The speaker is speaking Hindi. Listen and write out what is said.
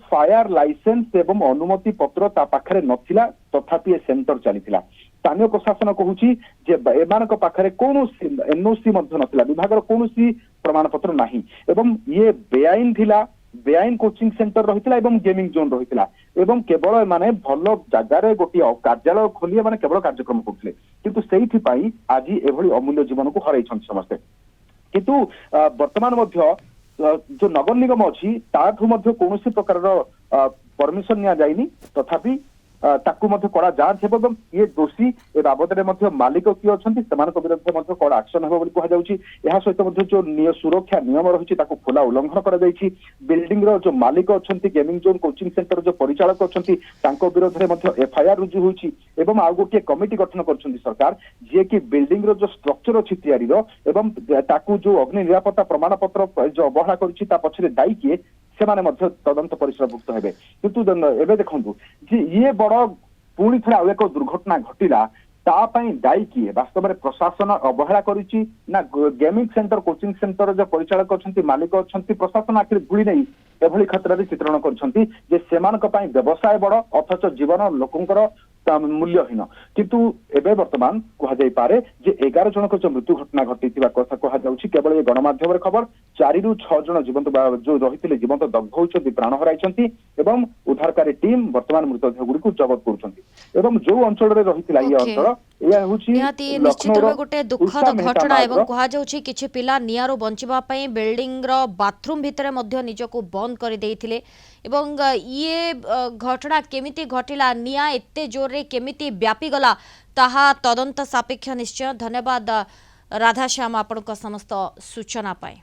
फायर लाइसेंस एवं अनुमति पत्र ता पाखरे नथिला तथापि ए सेंटर चलीथिला। स्थानीय प्रशासन कहूची जे एमानक पाखरे कोनोसी एनओसी मध्य नथिला, विभागर कोनोसी प्रमाण पत्र नाही एवं ये बेआईन थिला, बेआईन कोचिंग सेंटर रहिथिला एवं गेमिंग जोन रहिथिला एवं केवल माने भलो जगारे गोटे कार्यालय खोलिए माने केवल कार्यक्रम करथिले, किंतु सेहिथि पई आज एभली अमूल्य जीवन को हरैछन समस्ते। किंतु वर्तमान मध्य जो नगर निगम अच्छी ताठू मध्य कौन प्रकार परमिशन निया जाइनी, तथापि ताकू मध्य कड़ा जांच हेबो एवं ये दोषी ए बाबद में मालिक किए अच्छा से विरुद्ध में कड़ा एक्शन हेबो बोली कहुछि। यह सहित मध्य जो सुरक्षा नियम रही खुला उल्लंघन करा जायछि। बिल्डिंग रो जो मालिक अच्छा, गेमिंग जोन कोचिंग सेंटर जो परिचालक अच्छा विरोध में एफआईआर रुजु होइछि एवं आउ गोटे कमिटी गठन करछन्ती सरकार, जे कि बिल्डिंग रो जो स्ट्रक्चर अछि तैयारी रो एवं ताकू जो अग्नि निरापत्ता प्रमाण पत्र जो अवहेला करिछि ता पछरे दायी किए सेमाने मध्य तदंत परिसरभुक्त हेबे। किंतु एबे देखंतु जे ये बड़ पुणी थे आउ एक दुर्घटना घटिला, ता पई दायी किए? वास्तव में प्रशासन अवहेला करिछि ना गेमिंग सेंटर कोचिंग सेंटर जो परिचालक अच्छा मालिक अच्छा प्रशासन आखिर भूली नहीं एभली क्षेत्र चित्रण करछन्ती जे सेमानक पई व्यवसाय बड़ अथच जीवन लोकंकर मूल्यहीन। किंतु एबे वर्तमान कह जाई पारे जे 11 जनक जो मृत्यु घटना घटी कथा कह जाउछि। केवल ये गणमाध्यम खबर 4 ରୁ 6 जन जीवंत जो रही जीवंत दग्ध होती प्राण हराइछन्ती एवं उद्धारकारी टीम वर्तमान मृतदेह गुड़ी को जबत करुछन्ती एवं जो अंचल रे रहितला ये अंचल या होछि निश्चित भाव गोटे दुखद घटना एवं कह जाउछि किछि पिला नियारो बंचिबा पई बिल्डिंग रो बाथरूम भितरे मध्य निजको बंद कर देइथिले एवं ये घटना केमिति घटिला, निया एते जोर रे केमिति व्यापी गला ताहा तदंत सापेक्ष निश्चय। धन्यवाद राधाश्याम आपनक समस्त सूचना पाए।